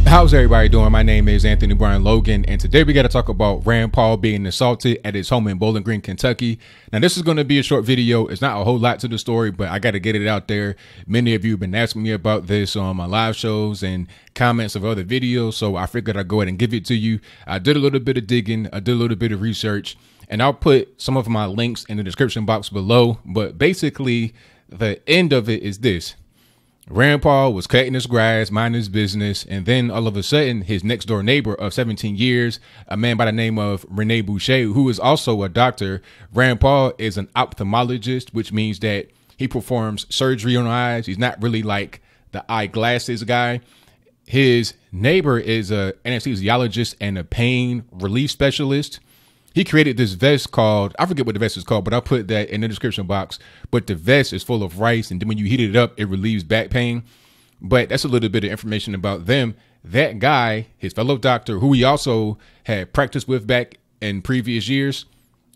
How's everybody doing? My name is Anthony Brian Logan, and today we got to talk about Rand Paul being assaulted at his home in Bowling Green, Kentucky. Now, this is going to be a short video. It's not a whole lot to the story, but I got to get it out there. Many of you have been asking me about this on my live shows and comments of other videos, so I figured I'd go ahead and give it to you. I did a little bit of digging. I did a little bit of research, and I'll put some of my links in the description box below. But basically, the end of it is this. Rand Paul was cutting his grass, minding his business, and then all of a sudden, his next door neighbor of 17 years, a man by the name of Rene Boucher, who is also a doctor. Rand Paul is an ophthalmologist, which means that he performs surgery on eyes. He's not really like the eyeglasses guy. His neighbor is an anesthesiologist and a pain relief specialist. He created this vest called, I forget what the vest is called, but I'll put that in the description box. But the vest is full of rice, and then when you heat it up, it relieves back pain. But that's a little bit of information about them. That guy, his fellow doctor, who he also had practiced with back in previous years,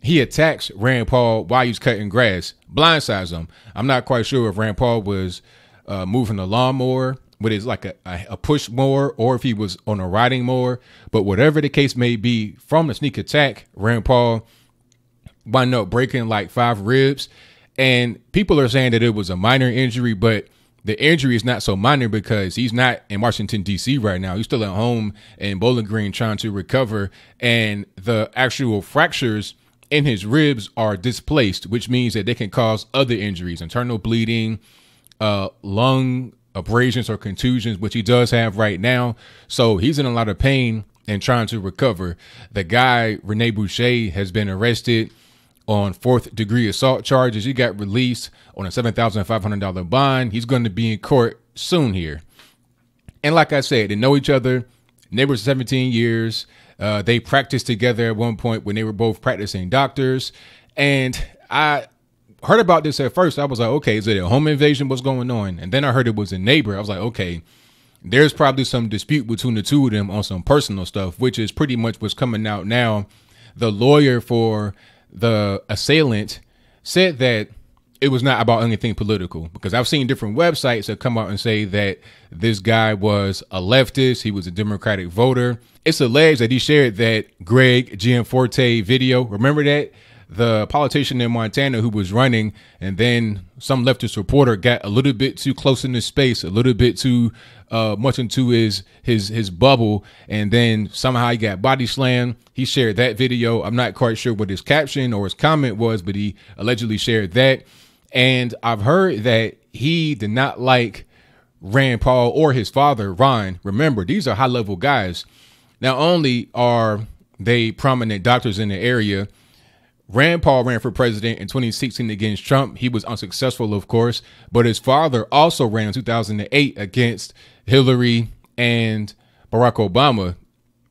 he attacks Rand Paul while he's cutting grass, blindsides him. I'm not quite sure if Rand Paul was moving a lawnmower with his like a push mower, or if he was on a riding mower. But whatever the case may be, from the sneak attack, Rand Paul wound up breaking like 5 ribs. And people are saying that it was a minor injury, but the injury is not so minor because he's not in Washington, D.C. right now. He's still at home in Bowling Green trying to recover. And the actual fractures in his ribs are displaced, which means that they can cause other injuries, internal bleeding, lung abrasions or contusions, which he does have right now. So he's in a lot of pain and trying to recover. The guy, Rene Boucher, has been arrested on 4th degree assault charges. He got released on a $7,500 bond. He's going to be in court soon here. And like I said, they know each other. Neighbors 17 years. They practiced together at one point when they were both practicing doctors. And I heard about this at first. I was like, okay, is it a home invasion? What's going on? And then I heard it was a neighbor. I was like, okay, there's probably some dispute between the two of them on some personal stuff, which is pretty much what's coming out now. The lawyer for the assailant said that it was not about anything political, because I've seen different websites that come out and say that this guy was a leftist. He was a Democratic voter. It's alleged that he shared that Greg Gianforte video. Remember that? The politician in Montana who was running, and then some leftist reporter got a little bit too close in his space, a little bit too much into his bubble, and then somehow he got body slammed. He shared that video. I'm not quite sure what his caption or his comment was, but he allegedly shared that. And I've heard that he did not like Rand Paul or his father, Ron. Remember, these are high-level guys. Not only are they prominent doctors in the area, Rand Paul ran for president in 2016 against Trump. He was unsuccessful, of course, but his father also ran in 2008 against Hillary and Barack Obama.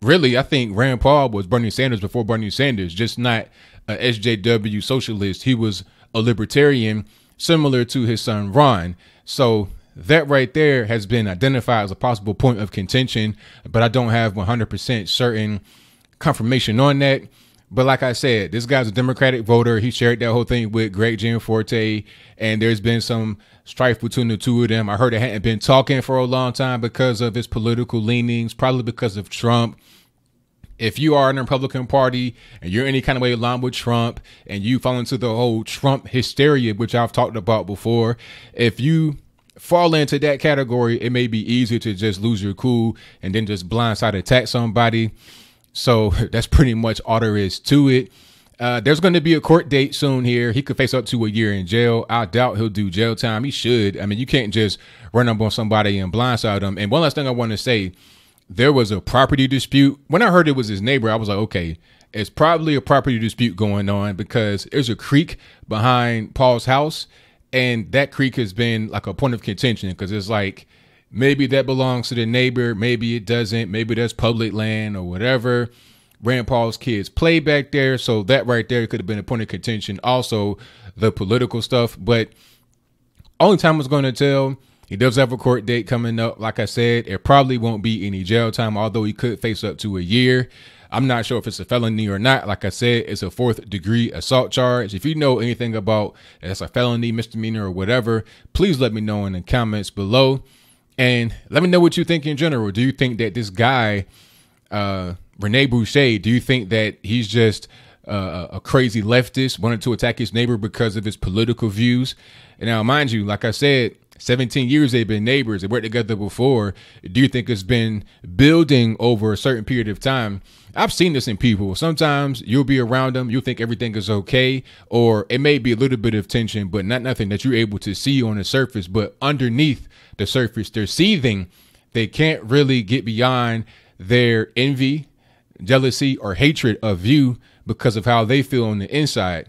Really, I think Rand Paul was Bernie Sanders before Bernie Sanders, just not a SJW socialist. He was a libertarian, similar to his son, Ron. So that right there has been identified as a possible point of contention, but I don't have 100% certain confirmation on that. But like I said, this guy's a Democratic voter. He shared that whole thing with Greg Gianforte, and there's been some strife between the two of them. I heard they hadn't been talking for a long time because of his political leanings, probably because of Trump. If you are in the Republican Party and you're any kind of way aligned with Trump and you fall into the whole Trump hysteria, which I've talked about before, if you fall into that category, it may be easier to just lose your cool and then just blindside attack somebody. So that's pretty much all there is to it. There's going to be a court date soon here. He could face up to a year in jail. I doubt he'll do jail time. He should. I mean, you can't just run up on somebody and blindside them. And one last thing I want to say, there was a property dispute. When I heard it was his neighbor, I was like, okay, it's probably a property dispute going on, because there's a creek behind Paul's house. And that creek has been like a point of contention, because it's like, maybe that belongs to the neighbor. Maybe it doesn't. Maybe that's public land or whatever. Rand Paul's kids play back there. So that right there could have been a point of contention. Also, the political stuff. But only time was going to tell. He does have a court date coming up. Like I said, it probably won't be any jail time, although he could face up to a year. I'm not sure if it's a felony or not. Like I said, it's a 4th degree assault charge. If you know anything about it's a felony, misdemeanor, or whatever, please let me know in the comments below. And let me know what you think in general. Do you think that this guy, Rene Boucher, do you think that he's just a crazy leftist, wanted to attack his neighbor because of his political views? And now, mind you, like I said, 17 years they've been neighbors. They worked together before. Do you think it's been building over a certain period of time? I've seen this in people. Sometimes you'll be around them, you'll think everything is okay, or it may be a little bit of tension, but not nothing that you're able to see on the surface. But underneath the surface, they're seething. They can't really get beyond their envy, jealousy, or hatred of you because of how they feel on the inside.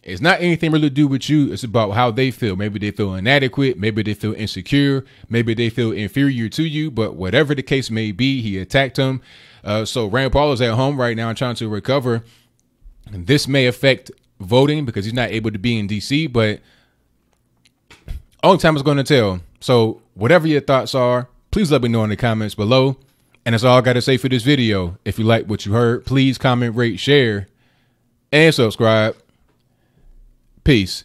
It's not anything really to do with you. It's about how they feel. Maybe they feel inadequate. Maybe they feel insecure. Maybe they feel inferior to you. But whatever the case may be, he attacked him. So Rand Paul is at home right now trying to recover. And this may affect voting because he's not able to be in D.C., but only time is going to tell. So whatever your thoughts are, please let me know in the comments below. And that's all I got to say for this video. If you like what you heard, please comment, rate, share, and subscribe. Peace.